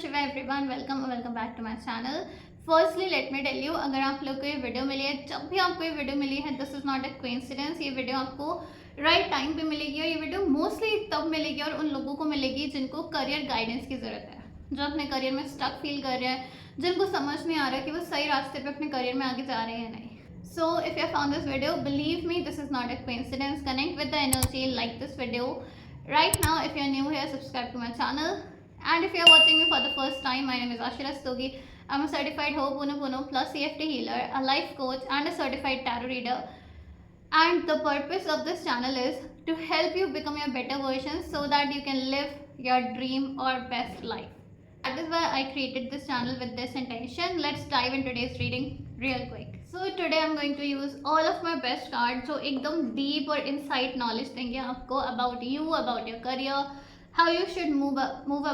Shiva everyone, welcome back to my channel. Firstly let me tell you, अगर आप लोग को ये वीडियो मिली है, जब भी आपको ये वीडियो मिली है, this is not a coincidence. ये वीडियो आपको राइट टाइम पे मिलेगी और ये वीडियो मोस्टली तब मिलेगी और उन लोगों को मिलेगी जिनको करियर गाइडेंस की ज़रूरत है, जो अपने करियर में स्टक फील कर रहे हैं, जिनको समझ नहीं आ रहा कि वो सही रास्ते पे अपने करियर में आगे जा रहे हैं या नहीं। So if you have found this video, believe me, this is not a coincidence. Connect with the energy, like this video. Right now, if you are new here, subscribe to my channel. And if you are watching me for the first time, my name is Ashira Stogi. I'm a certified Ho'oponopono plus EFT healer, a life coach, and a certified tarot reader. And the purpose of this channel is to help you become your better version so that you can live your dream or best life. That is why I created this channel with this intention. Let's dive into today's reading real quick. So today I'm going to use all of my best cards जो एकदम deep और insight knowledge देंगे आपको about you, about your career, how you should move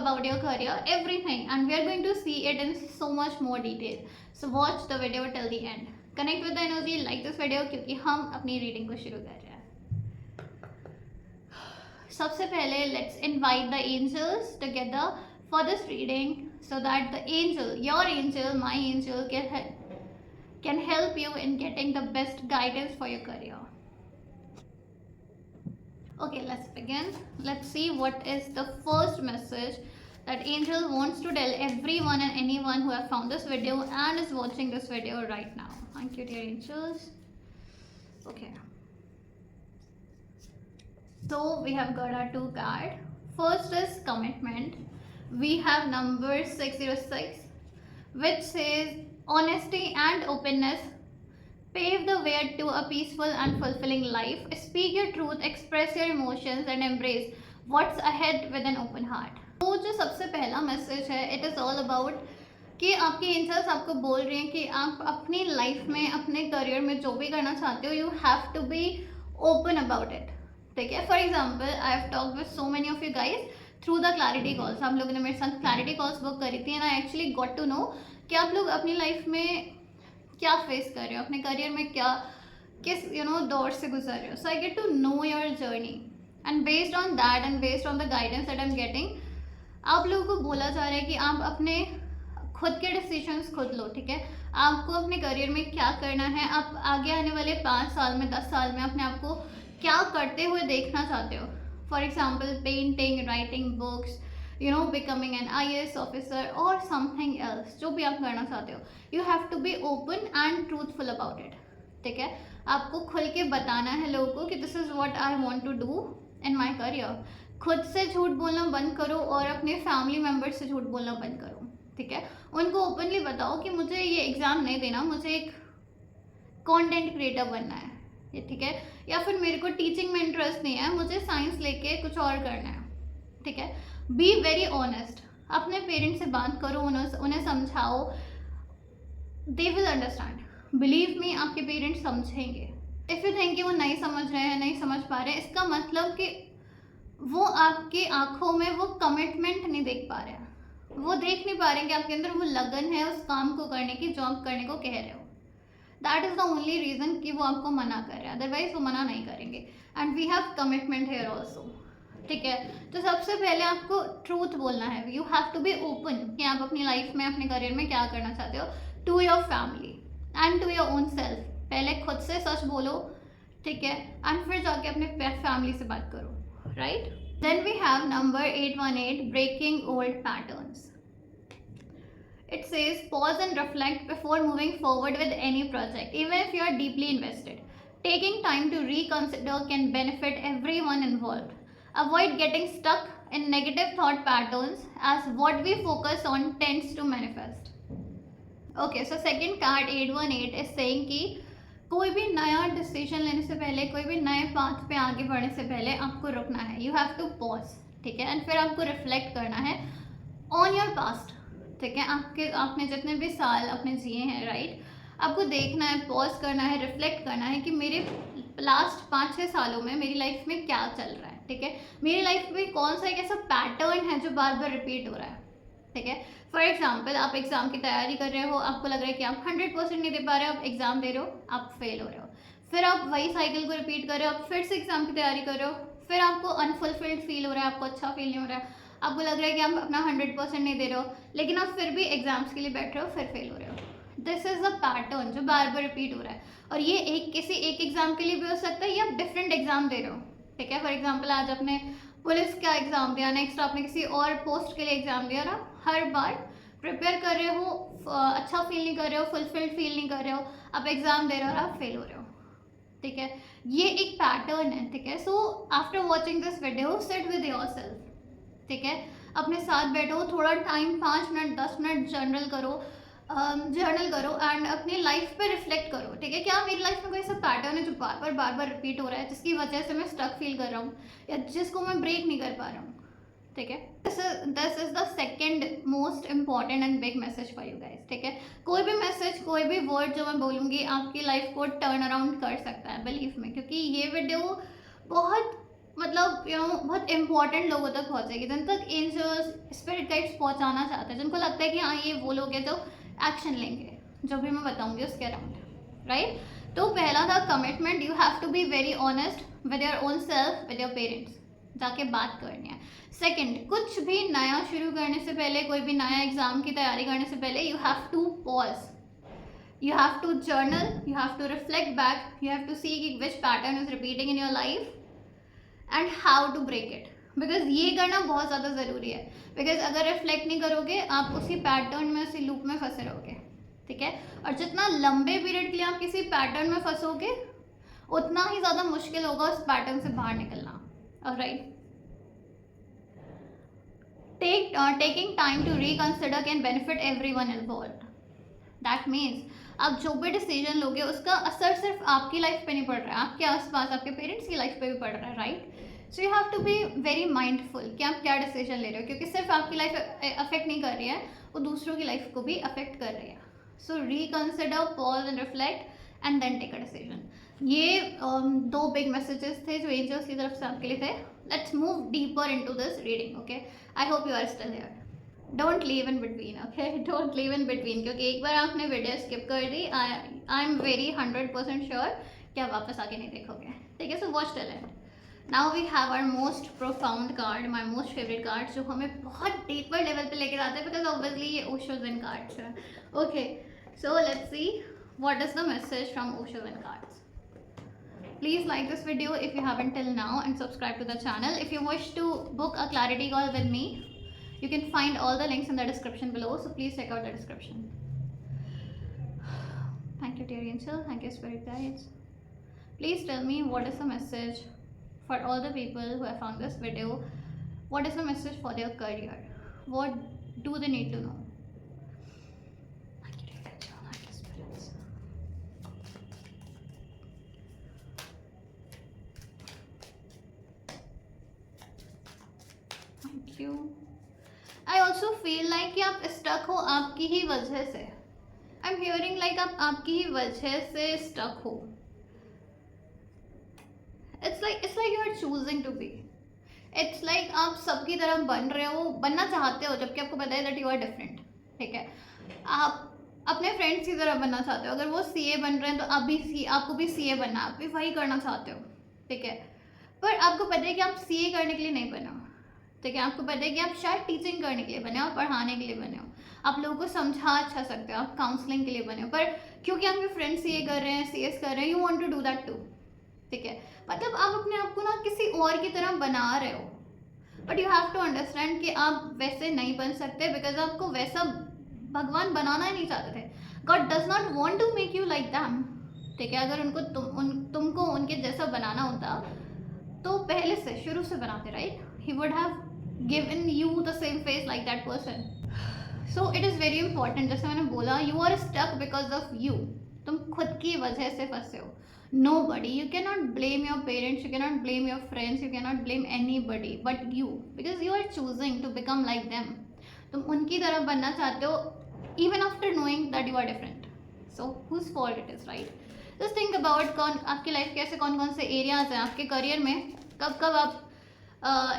about your career, everything, and we are going to see it in so much more detail. So watch the video till the end. Connect with the energy, like this video क्योंकि हम अपनी reading को शुरू कर रहे हैं. सबसे पहले let's invite the angels together for this reading so that the angel, your angel, my angel can help you in getting the best guidance for your career. Okay, let's begin. Let's see what is the first message that angel wants to tell everyone and anyone who have found this video and is watching this video right now. Thank you, dear angels. Okay. So we have got our two cards. First is commitment. We have number 606, which says honesty and openness pave the way to a peaceful and fulfilling life. Speak your truth, express your emotions, and embrace what's ahead with an open heart. तो जो सबसे पहला message है, it is all about कि आपके angels आपको बोल रहे हैं कि आप अपनी लाइफ में, अपने करियर में जो भी करना चाहते हो, you have to be open about it. ठीक है. For example, I have talked with so many of you guys through the clarity calls. आप लोगों ने मेरे साथ क्लैरिटी कॉल्स बुक करी थी and I actually got to know कि आप लोग अपनी लाइफ में क्या फेस कर रहे हो, अपने करियर में क्या किस दौर से गुजर रहे हो. So I get to know your journey and based on that and based on the guidance that I am getting, आप लोगों को बोला जा रहा है कि आप अपने खुद के डिसीजंस खुद लो. ठीक है. आपको अपने करियर में क्या करना है, आप आगे आने वाले 5 साल में, 10 साल में अपने आप को क्या करते हुए देखना चाहते हो. For example, painting, writing books, becoming an IAS officer or something else, जो भी आप करना चाहते हो, you have to be open and truthful about it. ठीक है. आपको खुल के बताना है लोगों को कि this is what I want to do in my career. खुद से झूठ बोलना बंद करो और अपने फैमिली मेम्बर्स से झूठ बोलना बंद करो. ठीक है. उनको ओपनली बताओ कि मुझे ये एग्ज़ाम नहीं देना, मुझे एक कंटेंट क्रिएटर बनना है. ठीक है. या फिर मेरे को टीचिंग में इंटरेस्ट नहीं है, मुझे साइंस लेके कुछ और करना है. ठीक है. B very honest. अपने पेरेंट्स से बात करो, उन्हें समझाओ. They will understand. Believe me, आपके पेरेंट्स समझेंगे. इफ़ यू थिंक कि वो नहीं समझ रहे हैं, नहीं समझ पा रहे हैं, इसका मतलब कि वो आपकी आंखों में वो कमिटमेंट नहीं देख पा रहे हैं. वो देख नहीं पा रहे हैं कि आपके अंदर वो लगन है उस काम को करने की जो आप करने को कह रहे हो. That is the only reason कि वो आपको मना कर रहे हैं, अदरवाइज वो मना नहीं करेंगे. And we have commitment here also. ठीक है. तो सबसे पहले आपको ट्रूथ बोलना है. You have to be open कि आप अपनी लाइफ में, अपने करियर में क्या करना चाहते हो, to your family and to your own self. पहले खुद से सच बोलो. ठीक है. एंड फिर जाके अपने फैमिली से बात करो. Right. Then we have number 818, breaking old patterns. It says pause and reflect before moving forward with any project, even if you are deeply invested. Taking time to reconsider can benefit everyone involved. Avoid getting stuck in negative thought patterns as what we focus on tends to manifest. Okay, so second card 818 is saying कि कोई भी नया decision लेने से पहले, कोई भी नए पाथ पे आगे बढ़ने से पहले आपको रुकना है. You have to pause. ठीक है. एंड फिर आपको रिफ्लेक्ट करना है ऑन योर पास्ट. ठीक है. आपने जितने भी साल अपने जिए हैं, राइट, आपको देखना है, पॉज करना है, रिफ्लेक्ट करना है कि मेरे लास्ट 5-6 सालों में मेरी लाइफ में क्या चल रहा है. ठीक है. मेरी लाइफ में कौन सा एक ऐसा पैटर्न है जो बार बार रिपीट हो रहा है. ठीक है. फॉर एग्जाम्पल, आप एग्ज़ाम की तैयारी कर रहे हो, आपको लग रहा है कि आप 100% नहीं दे पा रहे हो, आप एग्ज़ाम दे रहे हो, आप फेल हो रहे हो. फिर आप वही साइकिल को रिपीट कर रहे हो, आप फिर से एग्ज़ाम की तैयारी कर रहे हो, फिर आपको अनफुलफिल्ड फील हो रहा है, आपको अच्छा फील नहीं हो रहा है, आपको लग रहा है कि आप अपना 100% नहीं दे रहे हो, लेकिन आप फिर भी एग्जाम्स के लिए बैठ रहे हो, फिर फेल हो रहे हो। दिस इज़ अ पैटर्न जो बार बार रिपीट हो रहा है, और ये किसी एक एग्जाम के लिए भी हो सकता है, या आप डिफरेंट एग्जाम दे रहे हो, ठीक है। फॉर एग्जाम्पल आज आपने पुलिस का एग्जाम दिया, नेक्स्ट आपने किसी और पोस्ट के लिए एग्जाम दिया, और आप हर बार प्रिपेयर कर रहे हो, अच्छा फील नहीं कर रहे हो, फुलफिल्ड फील नहीं कर रहे हो, आप एग्जाम दे रहे हो और आप फेल हो रहे हो, ठीक है। ये एक पैटर्न है, ठीक है। So after watching this video sit with yourself, ठीक है, अपने साथ बैठो, थोड़ा टाइम 5 मिनट 10 मिनट जर्नल करो एंड अपनी लाइफ पे रिफ्लेक्ट करो, ठीक है। क्या मेरी लाइफ में कोई ऐसा पैटर्न है जो बार बार रिपीट हो रहा है, जिसकी वजह से मैं स्टक फील कर रहा हूँ, या जिसको मैं ब्रेक नहीं कर पा रहा हूँ, ठीक है। This is the second most important and big message for you guys, ठीक है। कोई भी मैसेज, कोई भी वर्ड जो मैं बोलूँगी आपकी लाइफ को टर्न अराउंड कर सकता है, बिलीव में, क्योंकि ये वीडियो बहुत मतलब बहुत इंपॉर्टेंट लोगों तक पहुंचेगी, जिन तक एंजल्स स्पिरिट गाइड्स पहुंचाना चाहते हैं, जिनको लगता है कि हाँ ये वो लोग हैं जो एक्शन लेंगे जो भी मैं बताऊंगी उसके अराउंड, राइट। तो पहला था commitment. You have to be very honest with your own self, with your parents, जाके बात करनी है। सेकंड, कुछ भी नया शुरू करने से पहले, कोई भी नया एग्जाम की तैयारी करने से पहले, you have to pause, you have to journal, you have to reflect back, you have to see which pattern is repeating in your life and how to break it, because ये करना बहुत ज़्यादा ज़रूरी है। बिकॉज अगर reflect नहीं करोगे आप उसी पैटर्न में, उसी लूप में फंसे रहोगे, ठीक है। और जितना लंबे पीरियड के लिए आप किसी पैटर्न में फंसोगे उतना ही ज़्यादा मुश्किल होगा उस पैटर्न से बाहर निकलना, alright. Taking time to reconsider can benefit everyone involved. That means आप जो भी डिसीजन लोगे उसका असर सिर्फ आपकी लाइफ पे नहीं पड़ रहा है, आपके आसपास आपके पेरेंट्स की लाइफ पे भी पड़ रहा है, right. So you have to be very mindful कि आप क्या डिसीजन ले रहे हो, क्योंकि सिर्फ आपकी लाइफ अफेक्ट नहीं कर रही है, वो दूसरों की लाइफ को भी अफेक्ट कर रही है। So reconsider, pause and reflect and then take a decision. ये दो बिग मैसेजेस थे जो एंजल्स की तरफ से आपके लिए थे। Let's move deeper into this reading, okay. I hope you are still here. Don't leave in between, okay, don't leave in between, क्योंकि एक बार आपने वीडियो स्किप कर दी, आई एम वेरी 100% श्योर कि आप वापस आके नहीं देखोगे, ठीक है। So watch till end. Now we have our most profound card, my most favourite card, जो हमें बहुत डीपर लेवल पे लेके जाते हैं, बिकॉज ऑब्वियसली ये ओशो विन कार्ड्स हैं, okay. So let's see what is the message from Osho win cards. Please like this video if you haven't till now and subscribe to the channel. If you wish to book a clarity call with me, you can find all the links in the description below, so please check out the description. Thank you, dear angel. Thank you, spirit guides. Please tell me what is the message for all the people who have found this video. What is the message for their career? What do they need to know? Thank you, dear angel. Thank you, spirits. Thank you. I also feel like कि आप stuck हो आपकी ही वजह से। I am hearing like आप आपकी ही वजह से स्टक हो। It's like you are choosing to be. It's like आप सबकी तरह बन रहे हो, बनना चाहते हो, जबकि आपको पता है दैट यू आर डिफरेंट, ठीक है। आप अपने फ्रेंड्स की तरह बनना चाहते हो, अगर वो सीए बन रहे हैं तो आपको भी सीए बनना, आप भी वही करना चाहते हो, ठीक है। पर आपको पता है कि आप सीए करने के लिए नहीं बने हो, ठीक है। आपको पता है कि आप शायद टीचिंग करने के लिए बने हो, पढ़ाने के लिए बने हो, आप लोगों को समझा अच्छा सकते हो, आप काउंसलिंग के लिए बने हो, पर क्योंकि आपके फ्रेंड्स सीए कर रहे हैं, सीएस कर रहे हैं, you want to do that too, ठीक है। मतलब आप अपने आप को ना किसी और की तरह बना रहे हो, but you have to understand कि आप वैसे नहीं बन सकते, बिकॉज आपको वैसा भगवान बनाना ही नहीं चाहते थे। God does not want to make you like them, ठीक है। अगर उनको तुमको उनके जैसा बनाना होता तो पहले से शुरू से बनाते, right. He would have given you the same face like that person. So it is very important, जैसे मैंने बोला, you are stuck because of you. तुम खुद की वजह से फंसे हो। Nobody, you cannot blame your parents, you cannot blame your friends, you cannot blame anybody but you, because you are choosing to become like them. तुम उनकी तरह बनना चाहते हो even after knowing that you are different. So whose fault it is, right? Just think about आपकी life के ऐसे कौन कौन से एरियाज हैं आपके करियर में, कब कब आप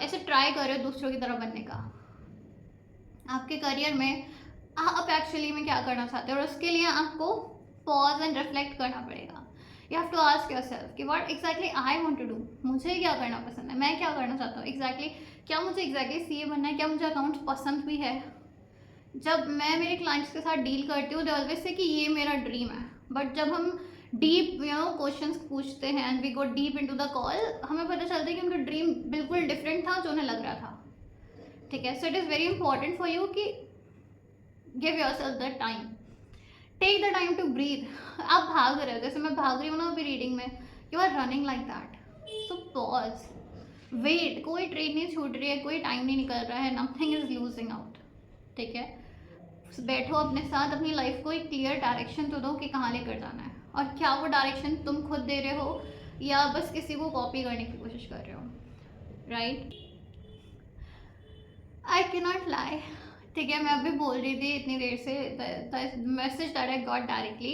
ऐसे ट्राई कर रहे हो दूसरों की तरह बनने का। आपके करियर में आप एक्चुअली में क्या करना चाहते हो, और उसके लिए आपको पॉज एंड रिफ्लेक्ट करना पड़ेगा। You have to ask yourself कि what exactly I want to do, मुझे क्या करना पसंद है, मैं क्या करना चाहता हूँ एग्जैक्टली क्या मुझे एग्जैक्टली सीए बनना है, क्या मुझे अकाउंट्स पसंद भी है। जब मैं मेरे क्लाइंट्स के साथ डील करती हूँ, दे ऑलवेज से कि ये मेरा ड्रीम है, बट जब हम डीप क्वेश्चंस पूछते हैं and we go deep into the call, हमें पता चलता है कि उनका ड्रीम बिल्कुल डिफरेंट था जो उन्हें लग रहा था। ठीक है, so it is very important for you कि give yourself the time, take the time to breathe. आप भाग रहे हो, जैसे मैं भाग रही हूँ ना अभी रीडिंग में, you are running like that, so pause, wait, कोई ट्रेन नहीं छूट रही है, कोई टाइम नहीं निकल रहा है, नथिंग इज लूजिंग आउट। ठीक है, बैठो अपने साथ, अपनी लाइफ को एक क्लियर डायरेक्शन तो दो कि कहाँ लेकर जाना है, और क्या वो डायरेक्शन तुम खुद दे रहे हो या बस किसी को कॉपी करने की कोशिश कर रहे हो, right. I can not lie. ठीक है, मैं अभी बोल रही थी इतनी देर से, the message that I got directly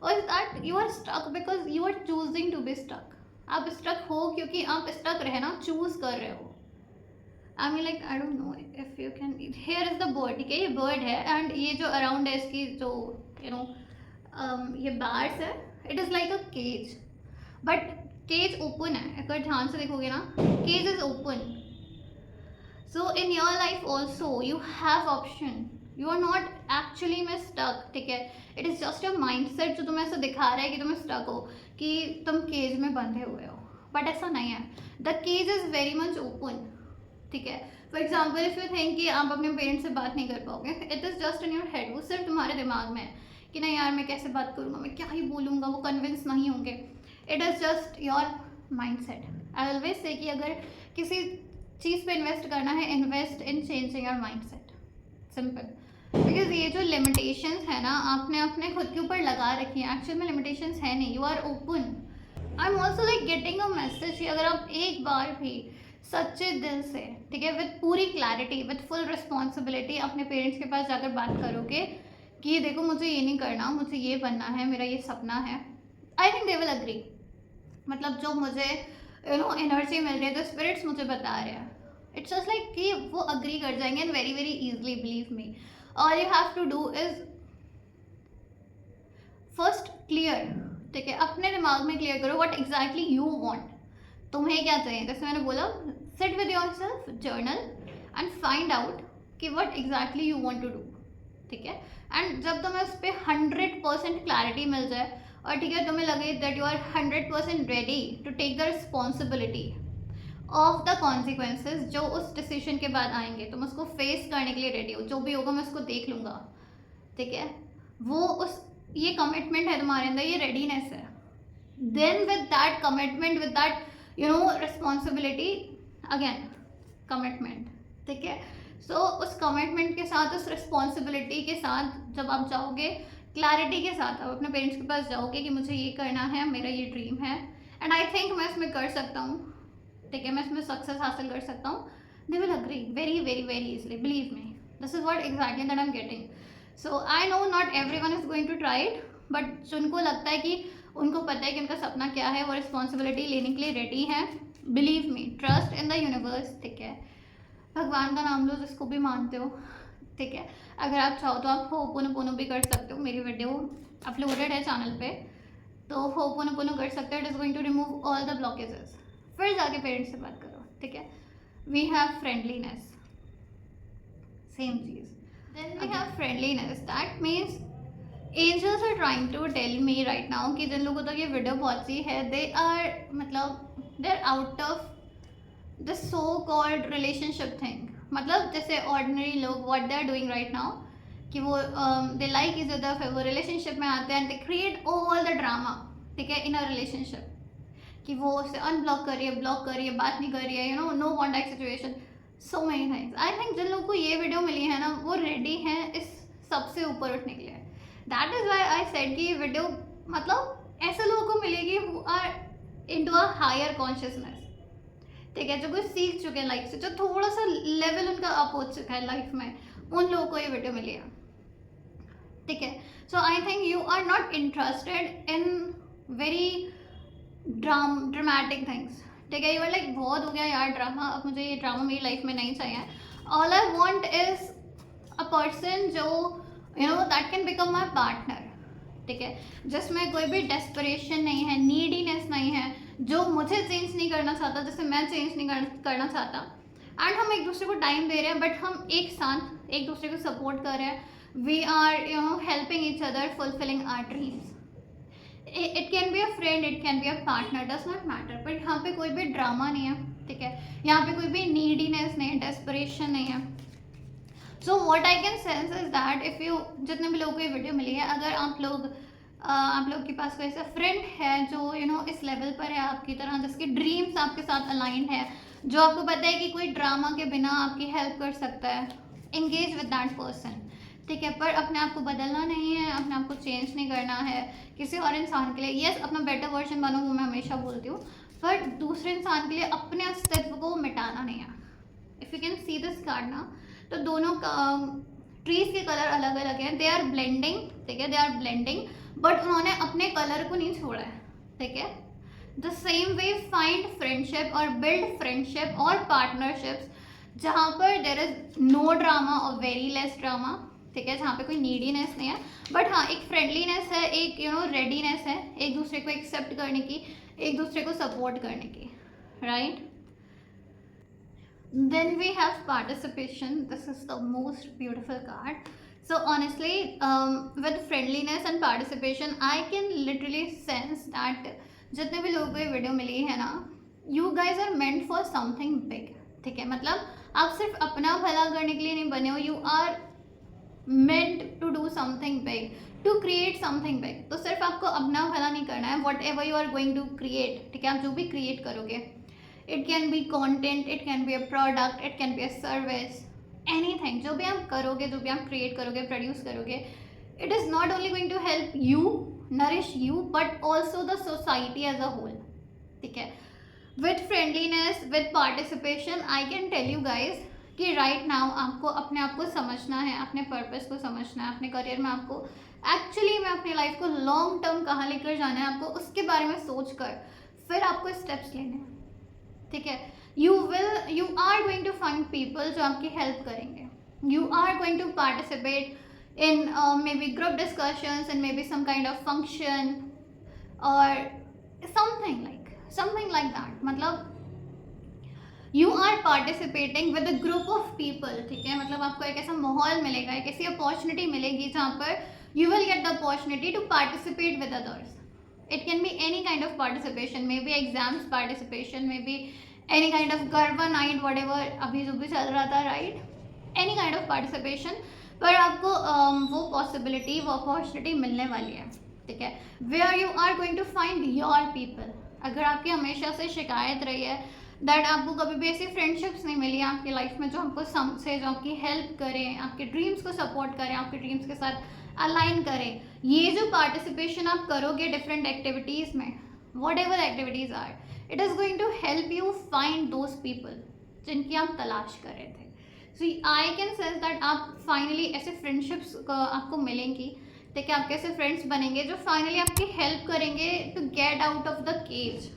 was that you are stuck because you are choosing to be stuck. आप स्टक हो क्योंकि आप स्टक रहना चूज कर रहे हो। I mean like I don't know if you can, here is the bird. ठीक है, ये बर्ड है एंड ये जो अराउंड है इसकी जो ये बार्स है, it is like a cage, but cage open है। अगर ध्यान से देखोगे ना, cage is open. So in your life also you have option, you are not actually में स्टक। ठीक है, it is just your mind set जो तुम्हें ऐसा दिखा रहा है कि तुम्हें स्टक हो, कि तुम केज में बंधे हुए हो, बट ऐसा नहीं है। The cage is very much open. ठीक है, for example if you think कि आप अपने पेरेंट्स से बात नहीं कर पाओगे, it is just in your head, वो सिर्फ तुम्हारे दिमाग में है कि नहीं यार मैं कैसे बात करूँगा, मैं क्या ही बोलूँगा, वो कन्विंस नहीं होंगे। It is just your mind set. I always say कि अगर किसी चीज़ पे इन्वेस्ट करना है, invest in changing your mind set, simple. Because ये जो लिमिटेशंस है ना, आपने अपने खुद के ऊपर लगा रखी है, एक्चुअल में लिमिटेशंस है नहीं, you are open. I am also like getting a message कि अगर आप एक बार भी सच्चे दिल से, ठीक है, विद पूरी क्लैरिटी, विद फुल रिस्पॉन्सिबिलिटी अपने पेरेंट्स के पास जाकर बात करोगे कि देखो मुझे ये नहीं करना, मुझे ये बनना है, मेरा ये सपना है, I think they will agree. मतलब जो मुझे एनर्जी मिल रही है, जो स्पिरिट्स मुझे बता रहे हैं, इट्स जस्ट लाइक कि वो अग्री कर जाएंगे and very very easily, believe me. All you have to do is first clear. ठीक है, अपने दिमाग में क्लियर करो व्हाट एग्जैक्टली यू वांट, तुम्हें क्या चाहिए। जैसे मैंने बोला, sit with your self, journal and find out कि what exactly you want to do. ठीक है, एंड जब तुम्हें उस पर 100% क्लैरिटी मिल जाए और ठीक है तुम्हें लगे that you are 100% ready to take the responsibility of the consequences जो उस डिसीजन के बाद आएंगे, तुम उसको फेस करने के लिए रेडी हो, जो भी होगा मैं उसको देख लूँगा। ठीक है, वो उस ये कमिटमेंट है तुम्हारे अंदर, ये रेडीनेस है। Then with that commitment, with that responsibility, again commitment. ठीक है, सो उस कमिटमेंट के साथ, उस रिस्पॉन्सिबिलिटी के साथ जब आप जाओगे, क्लैरिटी के साथ आप अपने पेरेंट्स के पास जाओगे कि मुझे ये करना है, मेरा ये ड्रीम है एंड आई थिंक मैं इसमें कर सकता हूँ, ठीक है, मैं इसमें सक्सेस हासिल कर सकता हूँ, they will agree very very very easily, believe me. This is what exactly that I am getting. So I know not everyone is going to try it, but जिनको लगता है कि उनको पता है कि उनका सपना क्या है, वो रिस्पॉन्सिबिलिटी लेने के लिए रेडी है, believe me, trust in the universe. ठीक है, भगवान का नाम लो जिसको भी मानते हो। ठीक है, अगर आप चाहो तो आप होपोनोपोनो भी कर सकते हो, मेरी वीडियो अपलोडेड है चैनल पे, तो होपोनोपोनो कर सकते हो, it is going to remove all the blockages. फिर जाके पेरेंट्स से बात करो। ठीक है, वी हैव फ्रेंडलीनेस, सेम चीज़। Then we have friendliness, that means angels are trying to tell me right now कि जिन लोगों तक ये वीडियो पहुंची है, दे आर मतलब they are out of the so called relationship thing. मतलब जैसे ऑर्डिनरी लोग what they are doing right now कि वो दे लाइक इज अदर, फिर वो रिलेशनशिप में आते हैं and they create all the drama. ठीक है, इन अ रिलेशनशिप कि वो उसे अनब्लॉक कर रही है, ब्लॉक कर रही है, बात नहीं कर रही है, no contact situation, so many things. I think जिन लोगों को ये वीडियो मिली है ना, वो रेडी हैं इस सबसे ऊपर उठने के लिए। That is why I said कि ये वीडियो मतलब ऐसे लोगों को मिलेगी who are into a higher consciousness. ठीक है, जो कुछ सीख चुके हैं लाइफ से, जो थोड़ा सा लेवल उनका अप हो चुका है लाइफ में, उन लोगों को ये वीडियो मिली है। ठीक है, so I think you are not interested in very dramatic things. ठीक है, यू आर लाइक बहुत हो गया यार ड्रामा, अब मुझे ये ड्रामा मेरी लाइफ में नहीं चाहिए। All I want is a person जो that can become my partner. ठीक है, जिसमें कोई भी डेस्परेशन नहीं है, नीडीनेस नहीं है, जो मुझे चेंज नहीं करना चाहता, जैसे मैं चेंज नहीं करना चाहता, एंड हम एक दूसरे को टाइम दे रहे हैं, बट हम एक साथ एक दूसरे को सपोर्ट कर रहे हैं, we are helping each other, fulfilling our dreams. It can be a friend, it can be a partner, does not matter, but यहाँ पे कोई भी ड्रामा नहीं है, ठीक है. यहाँ पे कोई भी नीडीनेस नहीं है, डेस्परेशन नहीं है. So what I can sense is that if you, जितने भी लोगों को ये वीडियो मिली है, अगर आप लोग के पास कोई ऐसा फ्रेंड है जो इस लेवल पर है आपकी तरह, जिसके ड्रीम्स आपके साथ अलाइंड है, जो आपको पता है कि कोई ड्रामा के बिना आपकी हेल्प कर सकता है, एंगेज विद दैट पर्सन, ठीक है. पर अपने आप को बदलना नहीं है, अपने आप को चेंज नहीं करना है किसी और इंसान के लिए. यस, अपना बेटर वर्जन बनो, वो मैं हमेशा बोलती हूँ, पर दूसरे इंसान के लिए अपने अस्तित्व को मिटाना नहीं है. If you can see this card ना, तो दोनों ट्रीज के कलर अलग अलग हैं, दे आर ब्लेंडिंग, ठीक है, दे आर ब्लेंडिंग, बट उन्होंने अपने कलर को नहीं छोड़ा है, ठीक है. The same way find friendship और बिल्ड फ्रेंडशिप और पार्टनरशिप्स जहाँ पर देर इज नो ड्रामा और वेरी लेस ड्रामा, ठीक है, जहाँ पे कोई नीडीनेस नहीं है, बट हाँ एक फ्रेंडलीनेस है, एक रेडीनेस है एक दूसरे को एक्सेप्ट करने की, एक दूसरे को सपोर्ट करने की, right. Then we have participation. This is the most beautiful card. So honestly, with friendliness and participation, I can literally sense that जितने भी लोगों को ये वीडियो मिली है ना, you guys are meant for something big, ठीक है. मतलब आप सिर्फ अपना भला करने के लिए नहीं बने हो, you are meant to do something big, to create something big. तो सिर्फ आपको अपना भला नहीं करना है, whatever you are going to create, ठीक है, आप जो भी क्रिएट करोगे, it can be content, it can be a product, it can be a service, anything, जो भी आप करोगे, जो भी आप क्रिएट करोगे, प्रोड्यूस करोगे, it is not only going to help you, nourish you, but also the society as a whole, ठीक है. with friendliness, with participation, I can tell you guys कि right now आपको अपने आप को समझना है, अपने पर्पस को समझना है, अपने करियर में आपको एक्चुअली में अपनी लाइफ को लॉन्ग टर्म कहाँ लेकर जाना है, आपको उसके बारे में सोच कर फिर आपको स्टेप्स लेने हैं, ठीक है. You are going to find people जो आपकी हेल्प करेंगे, you are going to participate in maybe group discussions and maybe some kind of function और समथिंग लाइक दैट. मतलब you are participating with a group of people, ठीक है. मतलब आपको एक ऐसा माहौल मिलेगा, एक ऐसी अपॉर्चुनिटी मिलेगी जहाँ पर you will get the opportunity to participate with others. It can be any kind of participation, maybe exams participation, maybe any kind of garba night, whatever अभी जो भी चल रहा था, right? Any kind of participation, पर आपको वो possibility, वो opportunity मिलने वाली है, ठीक है. Where you are going to find your people. अगर आपकी हमेशा से शिकायत रही है दैट आपको कभी भी ऐसी फ्रेंडशिप्स नहीं मिली आपकी लाइफ में जो आपको समझे, जो आपकी हेल्प करें, आपके ड्रीम्स को सपोर्ट करें, आपके ड्रीम्स के साथ अलाइन करें, ये जो पार्टिसिपेशन आप करोगे डिफरेंट एक्टिविटीज़ में, whatever activities are, it is going to help you find those people जिनकी आप तलाश कर रहे थे. So I can sense that आप फाइनली ऐसे फ्रेंडशिप्स आपको मिलेंगी, ठीक है. आपके ऐसे फ्रेंड्स बनेंगे जो फाइनली आपकी हेल्प करेंगे to get out of the cage,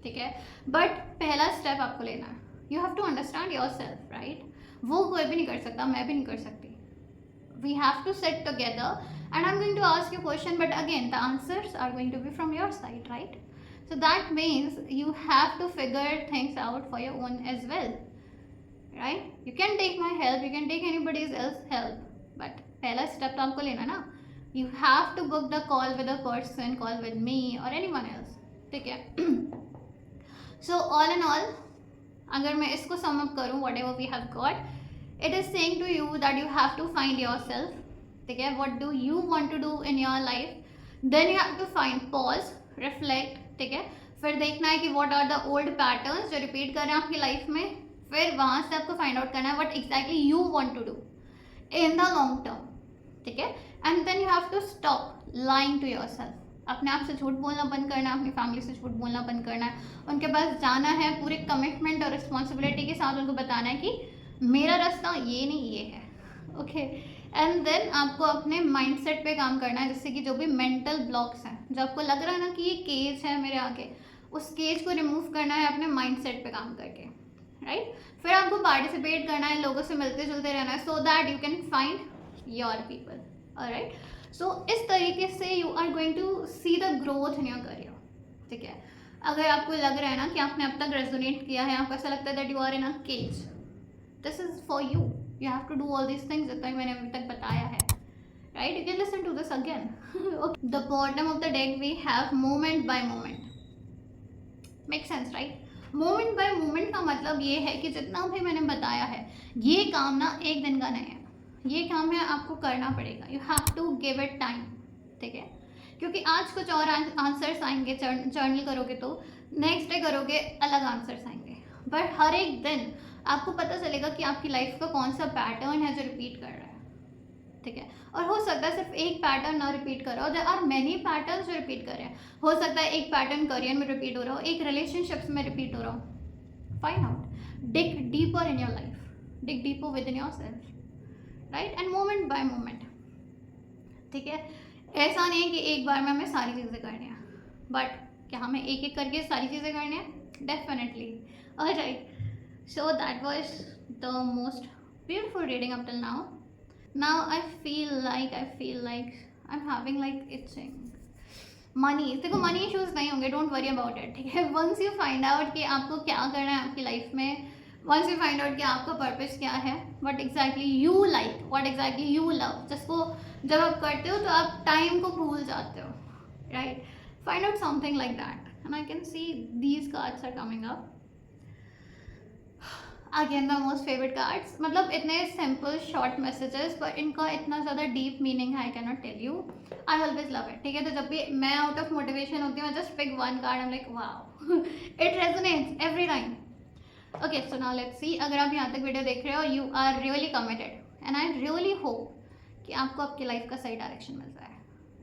ठीक है. बट पहला स्टेप आपको लेना है, you have to understand yourself, right. वो कोई भी नहीं कर सकता, मैं भी नहीं कर सकती. We have to sit together and I'm going to ask you a question, but again the answers are going to be from your side, right? So that means you have to figure things out for your own as well, right? You can take my help, you can take anybody else's help, but पहला step तो आपको लेना ना. You have to book the call with a person, call with me or anyone else, ठीक है. So all in all, अगर मैं इसको sum up करूँ, whatever we have got, it is saying to you that you have to find yourself, ठीक है. what do you want to do in your life, then you have to find, pause, reflect, ठीक है. फिर देखना है कि what are the old patterns जो repeat कर रहे हैं आपकी लाइफ में, फिर वहाँ से आपको फाइंड आउट करना है what exactly you want to do in the long term, ठीक है. and then you have to stop lying to yourself. अपने आप से झूठ बोलना बंद करना है, अपनी फैमिली से झूठ बोलना बंद करना है, उनके पास जाना है पूरे कमिटमेंट और रिस्पॉन्सिबिलिटी के साथ, उनको बताना है कि मेरा रास्ता ये नहीं ये है, ओके. एंड देन आपको अपने माइंडसेट पे काम करना है, जिससे कि जो भी मेंटल ब्लॉक्स हैं, जो आपको लग रहा है ना कि ये केज है मेरे आगे, उस केज को रिमूव करना है अपने माइंडसेट पे काम करके, राइट. फिर आपको पार्टिसिपेट करना है, लोगों से मिलते जुलते रहना है, so that you can find your people, alright. So इस तरीके से you are going to see the growth in your career, ठीक है. अगर आपको लग रहा है ना कि आपने अब तक रेजोनेट किया है, आपको ऐसा लगता है that you are in a cage, this is for you, you have to do all these things जितना मैंने अभी तक बताया है, right? You can listen to this again. The bottom of the deck we have moment by moment. Make sense, right? Moment by moment का मतलब ये है कि जितना भी मैंने बताया है, ये काम ना एक दिन का नहीं है, ये काम है आपको करना पड़ेगा. You have to give it time, ठीक है? क्योंकि आज कुछ और आंसर्स आएंगे, जर्नल करोगे तो नेक्स्ट डे करोगे अलग आंसर्स आएंगे, बट हर एक दिन आपको पता चलेगा कि आपकी लाइफ का कौन सा पैटर्न है जो रिपीट कर रहा है, ठीक है? और हो सकता है सिर्फ एक पैटर्न ना रिपीट कर रहा हो, देयर आर मेनी पैटर्न्स जो रिपीट कर रहे हैं. हो सकता है एक पैटर्न करियर में रिपीट हो रहा हो, एक रिलेशनशिप्स में रिपीट हो रहा हो. Find out, dig deeper in your life, dig deeper with in your self, right? End moment by moment, ठीक है? ऐसा नहीं है कि एक बार में हमें सारी चीज़ें करनी है, बट क्या हमें एक एक करके सारी चीज़ें करनी है? Definitely. Alright, so that was the most beautiful reading up till now. Now I feel like I'm having like itching. Money, देखो मनी इश्यूज नहीं होंगे, डोंट वरी अबाउट इट, ठीक है? वंस यू फाइंड आउट कि आपको क्या करना है आपकी लाइफ में, वंस यू फाइंड आउट कि आपका पर्पस क्या है, what exactly you like, what exactly you love, जिसको जब आप करते हो तो आप टाइम को भूल जाते हो, right? Find out something like that. And I can see these cards are coming up. Again the most favourite cards, मतलब इतने सिंपल शॉर्ट मैसेजेस पर इनका इतना ज़्यादा डीप मीनिंग है, I can not tell you. I always love it, ठीक है? तो जब भी मैं आउट ऑफ मोटिवेशन होती हूँ, just pick one card, I am like wow, it resonates every time. Okay, so now let's see. अगर आप यहाँ तक वीडियो देख रहे हो, you are really committed and I really hope कि आपको आपकी लाइफ का सही डायरेक्शन मिल जाए.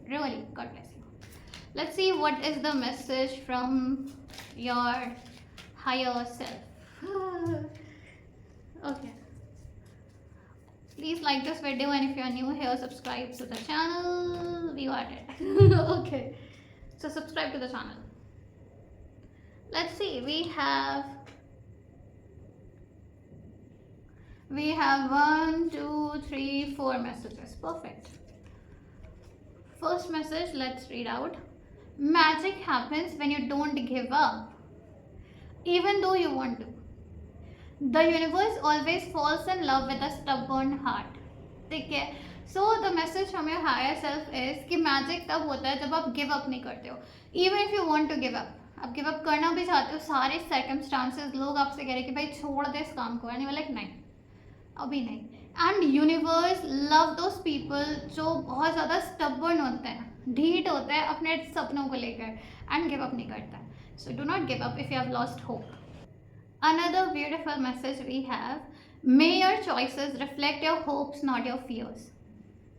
Really, God bless you. Let's see what is the message from your higher self. Okay, please like this video, and if you are new here, subscribe to the channel. We got it. Okay, so subscribe to the channel. Let's see, we have 1 2 3 4 messages. Perfect. First message, let's read out. Magic happens when you don't give up even though you want to. The universe always falls in love with a stubborn heart. ठीक है? So the message from your higher self is कि magic तब होता है जब आप give up नहीं करते हो. Even if you want to give up, आप गिव अप करना भी चाहते हो, सारे सर्कमस्टांसेस लोग आपसे कह रहे हैं कि भाई छोड़ दे इस काम को, यानी लाइक नहीं, अभी नहीं. And universe love those people जो बहुत ज़्यादा स्टबर्न होते हैं, ढीठ होते हैं अपने सपनों को लेकर, एंड गिव अप नहीं करता है. So do not give up if you have lost hope. Another beautiful message we have, may your choices reflect your hopes, not your fears.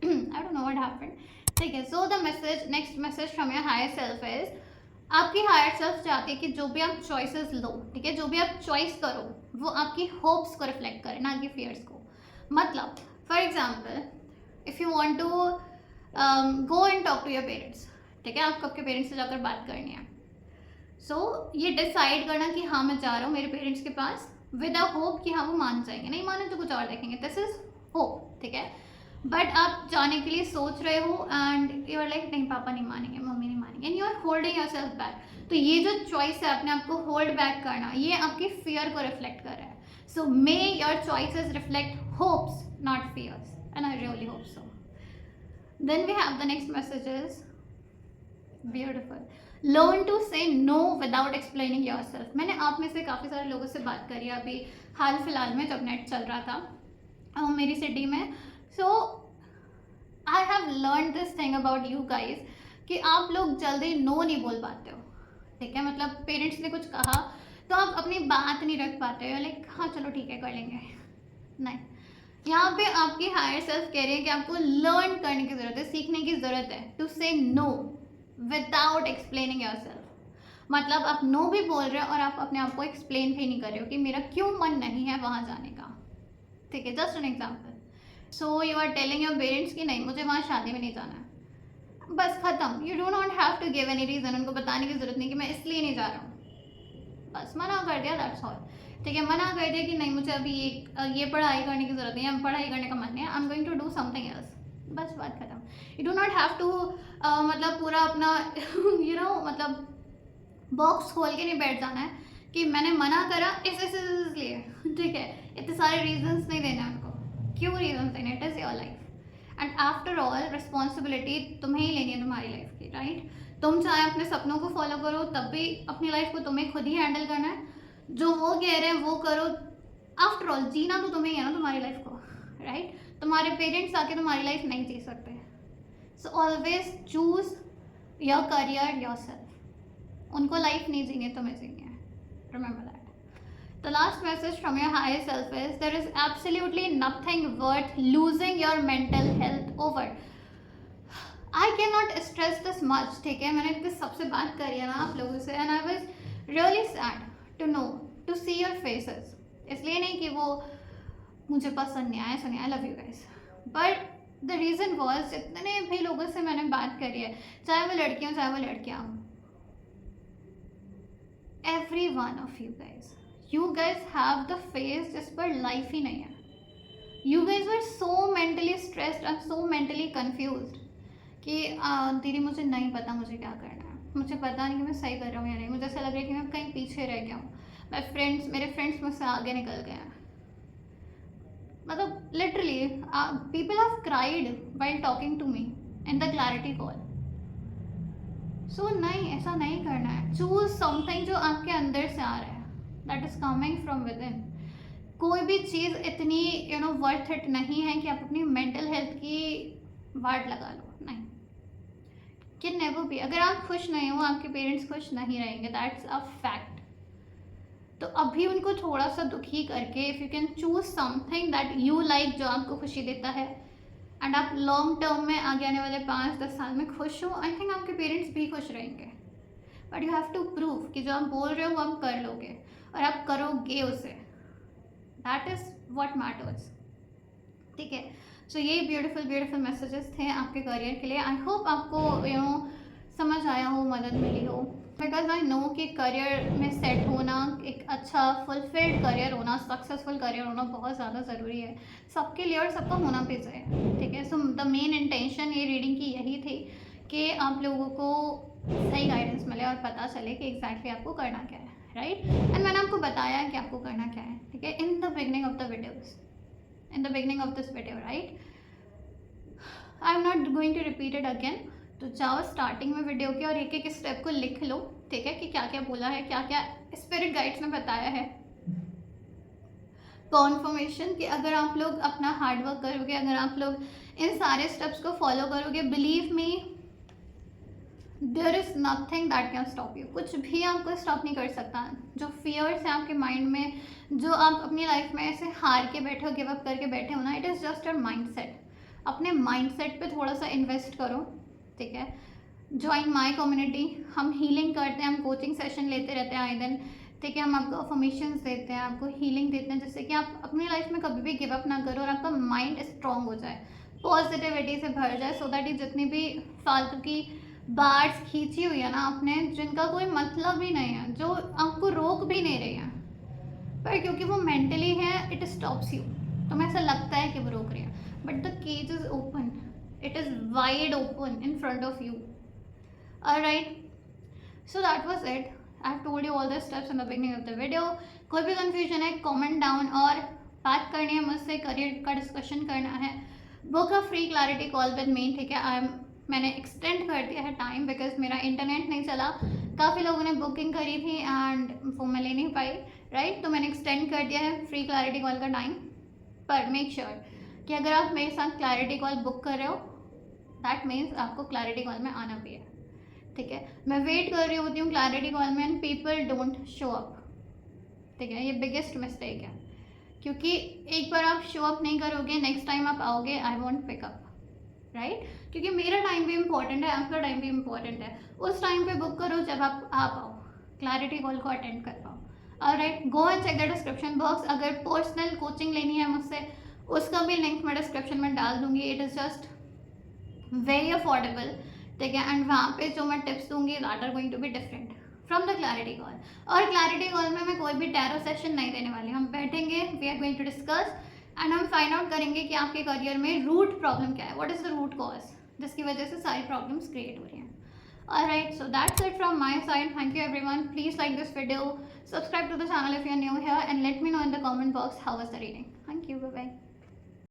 I don't know what happened. ठीक है, so the message, next message from your higher self is, आपकी higher self चाहती है कि जो भी आप choices लो, ठीक है, जो भी आप choice करो वो आपकी hopes को reflect करे, ना कि fears को. मतलब for example, if you want to go and talk to your parents, ठीक है, आपको आपके पेरेंट्स से जाकर बात करनी है. सो ये डिसाइड करना कि हाँ मैं जा रहा हूँ मेरे पेरेंट्स के पास विद अ होप कि हाँ वो मान जाएंगे, नहीं माने तो कुछ और देखेंगे, दिस इज होप, ठीक है? बट आप जाने के लिए सोच रहे हो एंड यू आर लाइक नहीं पापा नहीं मानेंगे, मम्मी नहीं मानेंगे, and you are holding yourself back. तो ये जो चॉइस है अपने आप को होल्ड बैक करना, ये आपकी फियर को रिफ्लेक्ट कर रहा है. So may your choices reflect hopes not fears, and I really hope so. Then we have the next messages. Beautiful. Learn to say no without explaining yourself. मैंने आप में से काफ़ी सारे लोगों से बात करी अभी हाल फिलहाल में जब नेट चल रहा था मेरी सिटी में. So I have learn this thing about you guys कि आप लोग जल्दी नो नहीं बोल पाते हो, ठीक है? मतलब पेरेंट्स ने कुछ कहा तो आप अपनी बात नहीं रख पाते हो, लाइक हाँ चलो ठीक है कर लेंगे, नहीं. यहाँ पे आपकी हायर सेल्फ कह रही है कि आपको लर्न करने की ज़रूरत है, सीखने की ज़रूरत है to say no without explaining yourself. मतलब आप नो भी बोल रहे हो और आप अपने आप को एक्सप्लेन भी नहीं कर रहे हो कि मेरा क्यों मन नहीं है वहाँ जाने का, ठीक है? Just an example. So you are telling your parents कि नहीं मुझे वहाँ शादी में नहीं जाना है, बस ख़त्म. You do not have to give any reason. उनको बताने की ज़रूरत नहीं कि मैं इसलिए नहीं जा रहा हूँ, बस मना कर दिया, दैट्स ऑल, ठीक है? मना कर दिया कि नहीं मुझे अभी ये पढ़ाई करने की ज़रूरत नहीं है, पढ़ाई करने का मन नहीं है, I am going to do something else, बस बात खत्म. You do not have to मतलब पूरा अपना मतलब बॉक्स खोल के नहीं बैठ जाना है कि मैंने मना करा इसलिए, ठीक है? इतने सारे रीजंस नहीं देने उनको, क्यों रीजंस देने, it is your life and after all responsibility तुम्हें ही लेनी है तुम्हारी लाइफ की, राइट। तुम चाहे अपने सपनों को फॉलो करो, तब भी अपनी लाइफ को तुम्हें खुद ही हैंडल करना है। जो वो कह रहे हैं वो करो, आफ्टर ऑल जीना तो तुम्हें ही है ना तुम्हारी लाइफ को, राइट। तुम्हारे पेरेंट्स आके तुम्हारी लाइफ नहीं जी सकते। So always choose your career yourself. उनको लाइफ नहीं जीनी, तुम्हें जीनी है, remember that. The last message from your higher self is there is absolutely nothing worth losing your mental health over. I cannot stress this much, ठीक है। मैंने इतने सबसे बात करी है ना आप लोगों से, and I was really sad to know, to see your faces. इसलिए नहीं कि वो मुझे पसंद नहीं आया, सुनिए, I love you guys, but the reason was जितने भी लोगों से मैंने बात करी है, चाहे वो लड़कियाँ चाहे वो लड़कियाँ, every one of you guys have the face जिस पर लाइफ ही नहीं है। You guys were so mentally stressed and so mentally confused कि दीदी मुझे नहीं पता मुझे क्या करना है, मुझे पता नहीं कि मैं सही कर रहा हूँ या नहीं, मुझे ऐसा लग रहा है कि मैं कहीं पीछे रह गया हूँ, मेरे फ्रेंड्स मुझसे आगे निकल गए हैं। मतलब literally people have cried while talking to me in the clarity call. So नहीं, ऐसा नहीं करना है। चूज समथिंग जो आपके अंदर से आ रहा है, that is coming from with in. कोई भी चीज़ इतनी वर्थ इट नहीं है कि आप अपनी मेंटल हेल्थ की वाट लगा लो, नहीं, कैन नेवर बी। अगर आप खुश नहीं हो, आपके पेरेंट्स खुश नहीं रहेंगे, दैट्स अ फैक्ट। तो अभी उनको थोड़ा सा दुखी करके if you can choose something that you like, जो आपको खुशी देता है, एंड आप लॉन्ग टर्म में आगे आने वाले 5-10 साल में खुश हो, आई थिंक आपके पेरेंट्स भी खुश रहेंगे। But you have to prove कि जो आप बोल रहे हो वो आप कर लोगे और आप करोगे उसे, दैट इज़ व्हाट मैटर्स, ठीक है। सो ये ब्यूटीफुल मैसेजेस थे आपके करियर के लिए। आई होप आपको समझ आया हो, मदद मिली हो, बिकॉज आई नो कि करियर में सेट होना, एक अच्छा फुलफिल्ड करियर होना, सक्सेसफुल करियर होना बहुत ज़्यादा ज़रूरी है सबके लिए, और सबका होना भी चाहिए, ठीक है। सो द मेन इंटेंशन ये रीडिंग की यही थी कि आप लोगों को सही गाइडेंस मिले और पता चले कि एग्जैक्टली आपको करना क्या है, राइट। एंड मैंने आपको बताया कि आपको करना क्या है, ठीक है, in the beginning of the videos, in the beginning of this video, right. I am not going to repeat it again. तो जाओ स्टार्टिंग में वीडियो के और एक एक स्टेप को लिख लो, ठीक है, कि क्या क्या बोला है, क्या क्या स्पिरिट गाइड्स ने बताया है। कॉन्फर्मेशन कि अगर आप लोग अपना हार्डवर्क करोगे, अगर आप लोग इन सारे स्टेप्स को फॉलो करोगे, believe me there is nothing that can stop you. कुछ भी आपको स्टॉप नहीं कर सकता। जो फियर्स है आपके माइंड में, जो आप अपनी लाइफ में ऐसे हार के बैठे हो, गिव अप करके बैठे हो ना, it is just your mind set. अपने माइंड सेट पर थोड़ा सा इन्वेस्ट करो, ठीक है। ज्वाइन माई कम्युनिटी, हम हीलिंग करते हैं, हम कोचिंग सेशन लेते रहते हैं आए दिन, ठीक है। हम आपको अफर्मेशंस देते हैं, आपको हीलिंग देते हैं, जिससे कि आप अपनी लाइफ में कभी भी गिव अप ना करो और आपका माइंड स्ट्रांग हो जाए, पॉजिटिविटी से भर जाए, सो दैट ये जितनी भी फालतू की बार्स खींची हुई है ना आपने, जिनका कोई मतलब ही नहीं है, जो आपको रोक भी नहीं रही है, पर क्योंकि वो मेंटली है, इट स्टॉप्स यू। तुम्हें ऐसा लगता है कि वो रोक रही है, but the cage is open, it is wide open in front of you. Alright, so that was it. I have told you all the steps in the beginning of the video. कोई भी confusion है comment down, और बात करनी है मुझसे, career का discussion करना है, book a free clarity call with me, ठीक है। मैंने एक्सटेंड कर दिया है टाइम, बिकॉज मेरा इंटरनेट नहीं चला, काफ़ी लोगों ने बुकिंग करी थी एंड वो मैं ले नहीं पाई, राइट। तो मैंने एक्सटेंड कर दिया है फ्री क्लैरिटी कॉल का टाइम, पर मेक श्योर कि अगर आप मेरे साथ क्लैरिटी कॉल बुक कर रहे हो, दैट मीन्स आपको क्लैरिटी कॉल में आना भी है, ठीक है। मैं वेट कर रही होती हूँ क्लैरिटी कॉल में and people don't show up, ठीक है। ये बिगेस्ट मिस्टेक है, क्योंकि एक बार आप शो अप नहीं करोगे, नेक्स्ट टाइम आप आओगे, आई वॉन्ट पिकअप, राइट। क्योंकि मेरा टाइम भी इम्पॉर्टेंट है, आपका टाइम भी इम्पॉर्टेंट है। उस टाइम पे बुक करो जब आप आ पाओ, क्लैरिटी कॉल को अटेंड कर पाओ। Alright, go and check the description box. अगर पर्सनल कोचिंग लेनी है मुझसे, उसका भी लिंक मैं डिस्क्रिप्शन में डाल दूंगी। It is just very affordable, ठीक है। एंड वहाँ पे जो मैं टिप्स दूंगी that are going to be different from the clarity call. और क्लैरिटी कॉल में मैं कोई भी टैरो सेशन नहीं देने वाली, हम बैठेंगे, we are going to discuss and हम फाइंड आउट करेंगे कि आपके करियर में रूट प्रॉब्लम क्या है, what is the root cause जिसकी वजह से सारी प्रॉब्लम्स क्रिएट हो रही हैं। Alright, so that's it from my side. Thank you everyone. Please like this video, subscribe to the channel if you're new here, and let me know in the comment box how was the reading. Thank you. Bye bye.